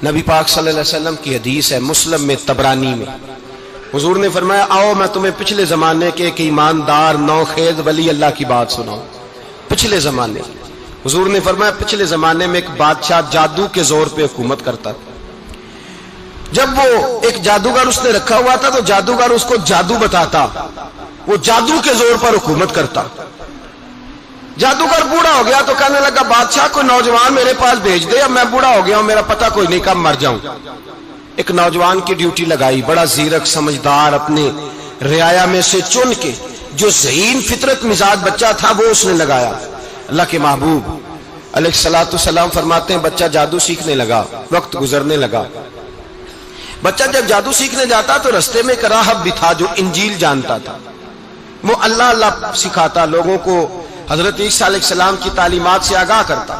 نبی پاک صلی اللہ علیہ وسلم کی حدیث ہے مسلم میں طبرانی میں، حضور نے فرمایا آؤ میں تمہیں پچھلے زمانے کے ایک ایماندار نوخیز ولی اللہ کی بات سناؤں۔ پچھلے زمانے حضور نے فرمایا پچھلے زمانے میں ایک بادشاہ جادو کے زور پہ حکومت کرتا تھا۔ جب وہ ایک جادوگر اس نے رکھا ہوا تھا تو جادوگر اس کو جادو بتاتا، وہ جادو کے زور پر حکومت کرتا۔ جادوگر بوڑھا ہو گیا تو کہنے لگا بادشاہ کوئی نوجوان میرے پاس بھیج دے، اب میں بوڑھا ہو گیا ہوں میرا پتہ کوئی نہیں کب مر جاؤں۔ ایک نوجوان کی ڈیوٹی لگائی، بڑا زیرک سمجھدار، اپنے رعایا میں سے چن کے جو ذہین فطرت مزاج بچہ تھا وہ اس نے لگایا۔ اللہ کے محبوب علیہ الصلوۃ والسلام فرماتے ہیں بچہ جادو سیکھنے لگا، وقت گزرنے لگا۔ بچہ جب جادو سیکھنے جاتا تو رستے میں ایک راہب بھی تھا جو انجیل جانتا تھا، وہ اللہ اللہ سکھاتا، لوگوں کو حضرت عیسیٰ علیہ السلام کی تعلیمات سے آگاہ کرتا۔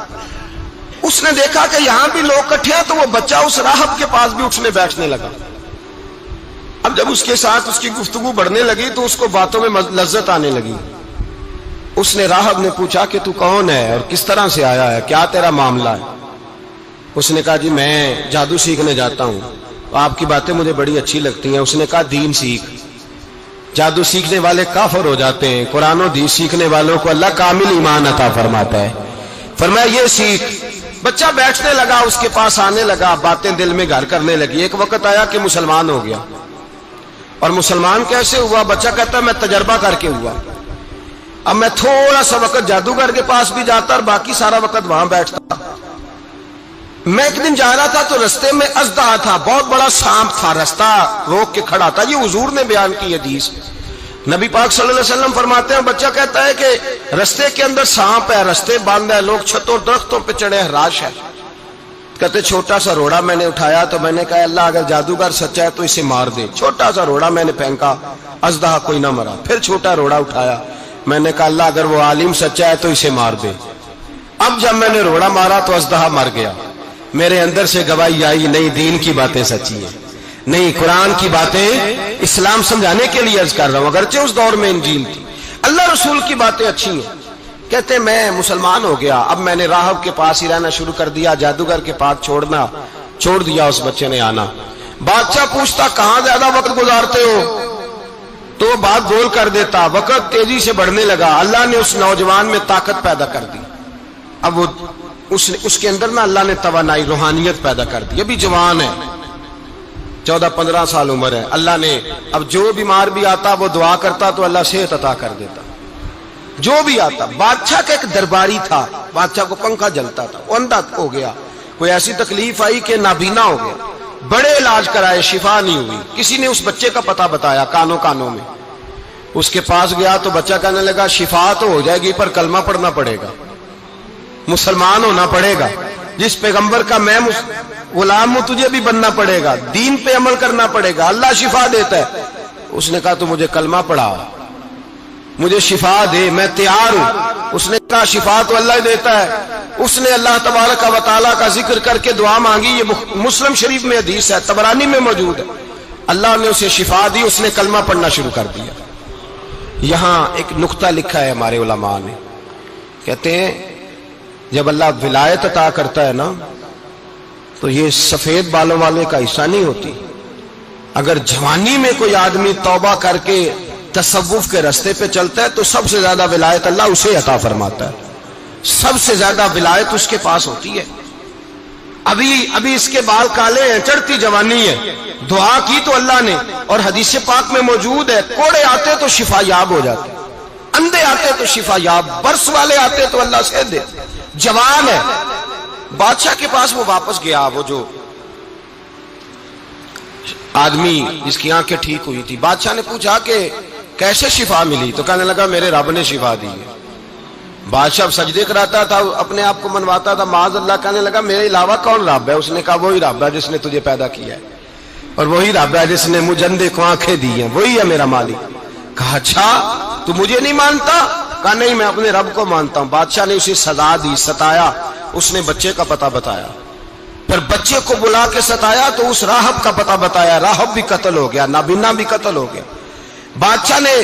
اس نے دیکھا کہ یہاں بھی لوگ کٹھے ہیں تو وہ بچہ اس راہب کے پاس بھی اٹھنے بیٹھنے لگا۔ اب جب اس کے ساتھ اس کی گفتگو بڑھنے لگی تو اس کو باتوں میں لذت آنے لگی۔ اس نے راہب نے پوچھا کہ تو کون ہے اور کس طرح سے آیا ہے، کیا تیرا معاملہ ہے؟ اس نے کہا جی میں جادو سیکھنے جاتا ہوں، آپ کی باتیں مجھے بڑی اچھی لگتی ہیں۔ اس نے کہا دین سیکھ، جادو سیکھنے والے کافر ہو جاتے ہیں، قرآن و حدیث سیکھنے والوں کو اللہ کامل ایمان عطا فرماتا ہے۔ فرمایا یہ سیکھ۔ بچہ بیٹھنے لگا، اس کے پاس آنے لگا، باتیں دل میں گھر کرنے لگی۔ ایک وقت آیا کہ مسلمان ہو گیا، اور مسلمان کیسے ہوا؟ بچہ کہتا ہے میں تجربہ کر کے ہوا۔ اب میں تھوڑا سا وقت جادوگر کے پاس بھی جاتا اور باقی سارا وقت وہاں بیٹھتا۔ میں ایک دن جا رہا تھا تو رستے میں اژدہا تھا، بہت بڑا سانپ تھا، رستہ روک کے کھڑا تھا۔ یہ حضور نے بیان کی حدیث۔ نبی پاک صلی اللہ علیہ وسلم فرماتے ہیں بچہ کہتا ہے کہ رستے کے اندر سانپ ہے، رستے بند ہے، لوگ چھتوں درختوں پہ چڑھے ہیں، ہراش ہے۔ کہتے چھوٹا سا روڑا میں نے اٹھایا تو میں نے کہا اللہ اگر جادوگر سچا ہے تو اسے مار دے۔ چھوٹا سا روڑا میں نے پھینکا، اژدہا کوئی نہ مرا۔ پھر چھوٹا روڑا اٹھایا، میں نے کہا اللہ اگر وہ عالم سچا ہے تو اسے مار دے۔ اب جب میں نے روڑا مارا تو اژدہا مر گیا۔ میرے اندر سے گواہی آئی نہیں دین کی باتیں سچی ہیں، نہیں قرآن کی باتیں اسلام سمجھانے کے لیے عرض کر رہا ہوں، اگرچہ اس دور میں انجیل تھی، اللہ رسول کی باتیں اچھی ہیں۔ کہتے میں مسلمان ہو گیا، اب میں نے راہب کے پاس ہی رہنا شروع کر دیا، جادوگر کے پاس چھوڑ دیا اس بچے نے آنا۔ بادشاہ پوچھتا کہاں زیادہ وقت گزارتے ہو تو وہ بات گول کر دیتا، وقت تیزی سے بڑھنے لگا۔ اللہ نے اس نوجوان میں طاقت پیدا کر دی، اب وہ اس کے اندر نا اللہ نے توانائی روحانیت پیدا کر دی، ابھی جوان ہے، 14-15 سال عمر ہے۔ اللہ نے اب جو بیمار بھی آتا وہ دعا کرتا تو اللہ صحت عطا کر دیتا، جو بھی آتا۔ بادشاہ کا ایک درباری تھا، بادشاہ کو پنکھا جلتا تھا، وہ اندھا ہو گیا، کوئی ایسی تکلیف آئی کہ نابینا ہو گیا، بڑے علاج کرائے شفا نہیں ہوئی۔ کسی نے اس بچے کا پتہ بتایا کانوں میں، اس کے پاس گیا تو بچہ کہنے لگا شفا تو ہو جائے گی پر کلمہ پڑھنا پڑے گا، مسلمان ہونا پڑے گا، جس پیغمبر کا میں غلام ہوں تجھے بھی بننا پڑے گا، دین پہ عمل کرنا پڑے گا، اللہ شفا دیتا ہے۔ اس نے کہا تو مجھے کلمہ پڑھا، مجھے شفا دے، میں تیار ہوں۔ اس نے کہا شفا تو اللہ دیتا ہے۔ اس نے اللہ تبارک و تعالیٰ کا ذکر کر کے دعا مانگی، یہ مسلم شریف میں حدیث ہے، طبرانی میں موجود ہے۔ اللہ نے اسے شفا دی، اس نے کلمہ پڑھنا شروع کر دیا۔ یہاں ایک نقطہ لکھا ہے ہمارے علماء نے، کہتے ہیں جب اللہ ولایت عطا کرتا ہے نا تو یہ سفید بالوں والے کا حصہ نہیں ہوتی۔ اگر جوانی میں کوئی آدمی توبہ کر کے تصوف کے رستے پہ چلتا ہے تو سب سے زیادہ ولایت اللہ اسے عطا فرماتا ہے، سب سے زیادہ ولایت اس کے پاس ہوتی ہے۔ ابھی اس کے بال کالے ہیں، چڑھتی جوانی ہے، دعا کی تو اللہ نے، اور حدیث پاک میں موجود ہے کوڑے آتے تو شفا یاب ہو جاتے، اندھے آتے تو شفا یاب، برس والے آتے تو اللہ سے دے، جوان ہے۔ بادشاہ کے پاس وہ واپس گیا، وہ جو آدمی جس کی آنکھیں ٹھیک ہوئی تھی۔ بادشاہ نے پوچھا کہ کیسے شفا ملی؟ تو کہنے لگا میرے رب نے شفا دی ہے۔ بادشاہ سجدے کراتا تھا، اپنے آپ کو منواتا تھا معاذ اللہ، کہنے لگا میرے علاوہ کون رب ہے؟ اس نے کہا وہی رب ہے جس نے تجھے پیدا کیا ہے، اور وہی رب ہے جس نے مجھے اندھے کو آنکھیں دی ہیں، وہی ہے میرا مالک۔ کہا اچھا تو مجھے نہیں مانتا؟ کہا نہیں میں اپنے رب کو مانتا ہوں۔ بادشاہ نے اسے سزا دی، ستایا، اس نے بچے کا پتہ بتایا، پھر بچے کو بلا کے ستایا تو اس راہب کا پتہ بتایا، راہب بھی قتل ہو گیا، نابینا بھی قتل ہو گیا۔ بادشاہ نے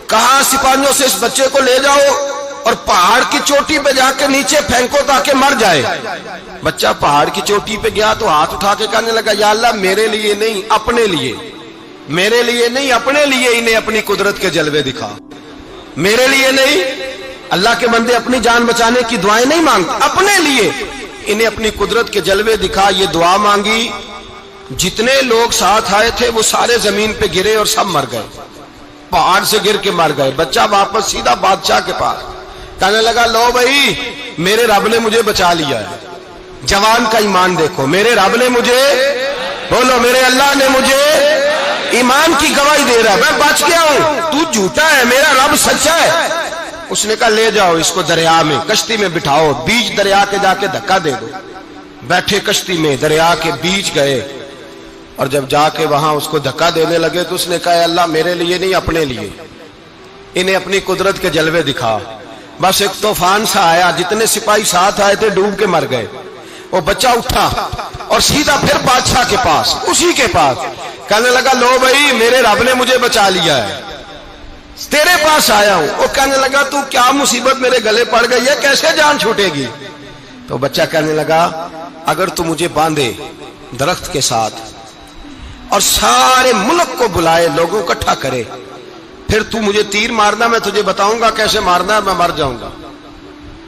کہا سپاہیوں سے اس بچے کو لے جاؤ اور پہاڑ کی چوٹی پہ جا کے نیچے پھینکو تاکہ مر جائے. بچہ پہاڑ کی چوٹی پہ گیا تو ہاتھ اٹھا کے کہنے لگا یا اللہ میرے لیے نہیں اپنے لیے، میرے لیے نہیں اپنے لیے انہیں اپنی قدرت کے جلوے دکھا. میرے لیے نہیں، اللہ کے بندے اپنی جان بچانے کی دعائیں نہیں مانگتے، اپنے لیے انہیں اپنی قدرت کے جلوے دکھا. یہ دعا مانگی، جتنے لوگ ساتھ آئے تھے وہ سارے زمین پہ گرے اور سب مر گئے، پہاڑ سے گر کے مر گئے. بچہ واپس سیدھا بادشاہ کے پاس کہنے لگا لو بھائی میرے رب نے مجھے بچا لیا ہے. جوان کا ایمان دیکھو، میرے رب نے مجھے، بولو میرے اللہ نے مجھے ایمان کی گواہی دے رہا ہے، میں بچ گیا ہوں، تو جھوٹا ہے میرا رب سچا ہے. اس نے کہا لے جاؤ اس کو دریا میں، کشتی میں بٹھاؤ، بیچ دریا کے جا کے دھکا دے دو. بیٹھے کشتی میں، دریا کے بیچ گئے اور جب جا کے وہاں اس کو دھکا دینے لگے تو اس نے کہا اللہ میرے لیے نہیں اپنے لیے انہیں اپنی قدرت کے جلوے دکھا. بس ایک طوفان سا آیا، جتنے سپاہی ساتھ آئے تھے ڈوب کے مر گئے. وہ بچہ اٹھا اور سیدھا پھر بادشاہ کے پاس، اسی کے پاس کہنے لگا لو بھائی میرے رب نے مجھے بچا لیا ہے، تیرے پاس آیا ہوں. وہ کہنے لگا تو کیا مصیبت میرے گلے پڑ گئی ہے، کیسے جان چھوٹے گی؟ تو بچہ کہنے لگا اگر تو مجھے باندھے درخت کے ساتھ اور سارے ملک کو بلائے، لوگوں کو اکٹھا کرے، پھر تو مجھے تیر مارنا، میں تجھے بتاؤں گا کیسے مارنا ہے، میں مر جاؤں گا.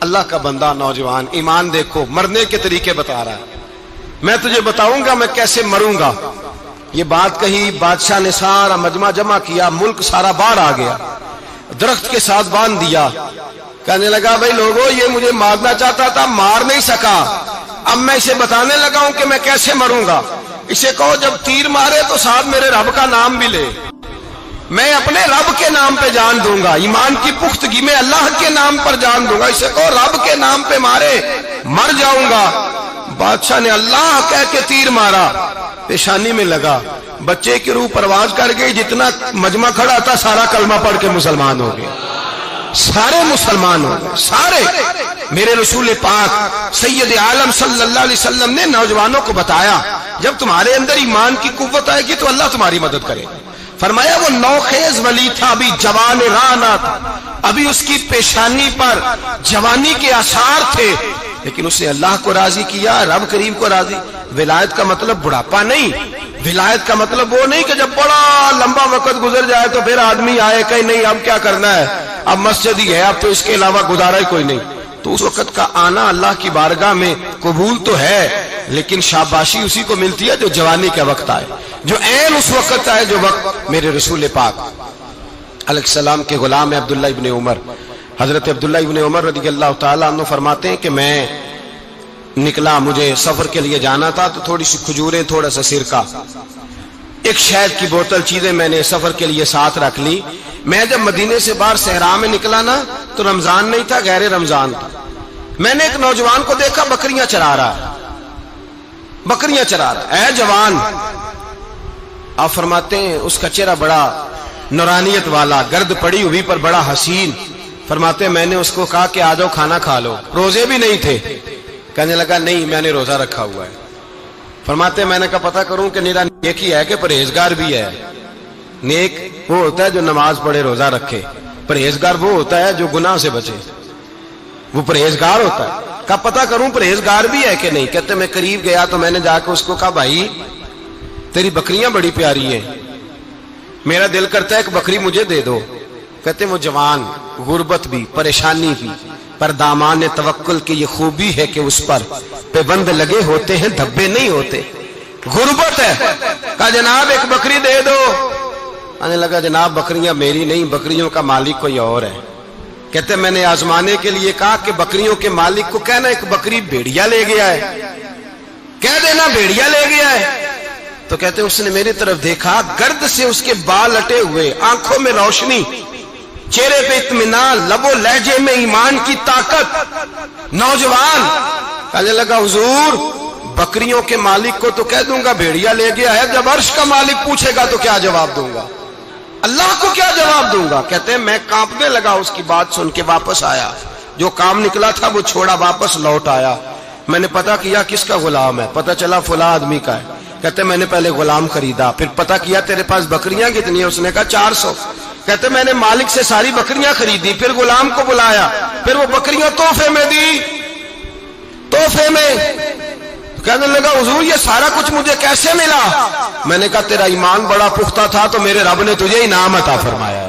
اللہ کا بندہ نوجوان ایمان دیکھو، مرنے کے طریقے بتا رہا ہے، میں تجھے بتاؤں گا میں کیسے مروں گا. یہ بات کہی، بادشاہ نے سارا مجمع جمع کیا، ملک سارا باہر آ گیا، درخت کے ساتھ باندھ دیا. کہنے لگا بھائی لوگوں یہ مجھے مارنا چاہتا تھا، مار نہیں سکا، اب میں اسے بتانے لگا ہوں کہ میں کیسے مروں گا. اسے کہو جب تیر مارے تو ساتھ میرے رب کا نام بھی لے، میں اپنے رب کے نام پہ جان دوں گا، ایمان کی پختگی میں اللہ کے نام پر جان دوں گا. اسے کہو رب کے نام پہ مارے، مر جاؤں گا. بادشاہ نے اللہ کہہ کے تیر مارا، پیشانی میں لگا، بچے کی روح پرواز کر گئی. جتنا مجمع کھڑا تھا سارا کلمہ پڑھ کے مسلمان ہو گئے، سارے مسلمان ہو گئے سارے. میرے رسول پاک سید عالم صلی اللہ علیہ وسلم نے نوجوانوں کو بتایا جب تمہارے اندر ایمان کی قوت آئے گی تو اللہ تمہاری مدد کرے. فرمایا وہ نوخیز ولی تھا، ابھی جوان رانا تھا، ابھی اس کی پیشانی پر جوانی کے آثار تھے، لیکن اس نے اللہ کو راضی کیا، رب کریم کو راضی. ولایت کا مطلب بڑھاپا نہیں، ولایت کا مطلب وہ نہیں کہ جب بڑا لمبا وقت گزر جائے تو پھر آدمی آئے کہ نہیں اب کیا کرنا ہے، اب مسجد ہی ہے، اب تو اس کے علاوہ گزارا ہی کوئی نہیں. تو اس وقت کا آنا اللہ کی بارگاہ میں قبول تو ہے، لیکن شاباشی اسی کو ملتی ہے جو جوانی کے وقت آئے، جو عین اس وقت آئے جو وقت میرے رسول پاک علیہ السلام کے غلام عبداللہ ابن عمر، حضرت عبداللہ ابن عمر رضی اللہ تعالیٰ عنہ فرماتے ہیں کہ میں نکلا، مجھے سفر کے لیے جانا تھا، تو تھوڑی سی کھجوریں، تھوڑا سا سرکہ، ایک شہد کی بوتل، چیزیں میں نے سفر کے لیے ساتھ رکھ لی. میں جب مدینے سے باہر صحرا میں نکلا نا تو رمضان نہیں تھا، غیر رمضان تھا. میں نے ایک نوجوان کو دیکھا بکریاں چرا رہا ہے، بکریاں چرا رہا ہے. اے جوان، آپ فرماتے ہیں اس کا چہرہ بڑا نورانیت والا، گرد پڑی ہوئی پر بڑا حسین. فرماتے ہیں میں نے اس کو کہا کہ آ جاؤ کھانا کھا لو، روزے بھی نہیں تھے. کہنے لگا نہیں میں نے روزہ رکھا ہوا ہے. فرماتے ہیں میں نے کہا پتہ کروں کہ نیرا نیک ہی ہے کہ پرہیزگار بھی ہے. نیک وہ ہوتا ہے جو نماز پڑھے روزہ رکھے، پرہیزگار وہ ہوتا ہے جو گناہ سے بچے، وہ پرہیزگار ہوتا ہے. کہا پتہ کروں پرہیزگار بھی ہے کہ نہیں. کہتے میں قریب گیا تو میں نے جا کے اس کو کہا بھائی تیری بکریاں بڑی پیاری ہیں، میرا دل کرتا ہے کہ بکری مجھے دے دو. کہتے وہ جوان، غربت بھی، پریشانی بھی، پر دامان توکل کی یہ خوبی ہے کہ اس پر پابند لگے ہوتے ہیں، دھبے نہیں ہوتے. غربت ہے. کہا جناب ایک بکری دے دو. آنے لگا جناب بکریاں میری نہیں، بکریوں کا مالک کوئی اور ہے. کہتے میں نے آزمانے کے لیے کہا کہ بکریوں کے مالک کو کہنا ایک بکری بھیڑیا لے گیا ہے، کہہ دینا بھیڑیا لے گیا ہے. تو کہتے اس نے میری طرف دیکھا، گرد سے اس کے بال اٹے ہوئے، آنکھوں میں روشنی، چہرے پہ اطمینان، لب و لہجے میں ایمان کی طاقت. نوجوان کہنے لگا حضور بکریوں کے مالک کو تو کہہ دوں گا بھیڑیا لے گیا ہے، جب عرش کا مالک پوچھے گا تو کیا جواب دوں گا، اللہ کو کیا جواب دوں گا. کہتے ہیں میں کانپنے لگا اس کی بات سن کے. واپس آیا، جو کام نکلا تھا وہ چھوڑا، واپس لوٹ آیا. میں نے پتہ کیا کس کا غلام ہے، پتہ چلا فلاں آدمی کا ہے. کہتے میں نے پہلے غلام خریدا، پھر پتہ کیا تیرے پاس بکریاں کتنی ہیں، اس نے کہا 400. کہتے میں نے مالک سے ساری بکریاں خریدی، پھر غلام کو بلایا، پھر وہ بکریاں تحفے میں دی، تحفے میں۔ کہنے لگا حضور یہ سارا کچھ مجھے کیسے ملا؟ میں نے کہا تیرا ایمان بڑا پختہ تھا تو میرے رب نے تجھے انعام عطا فرمایا ہے۔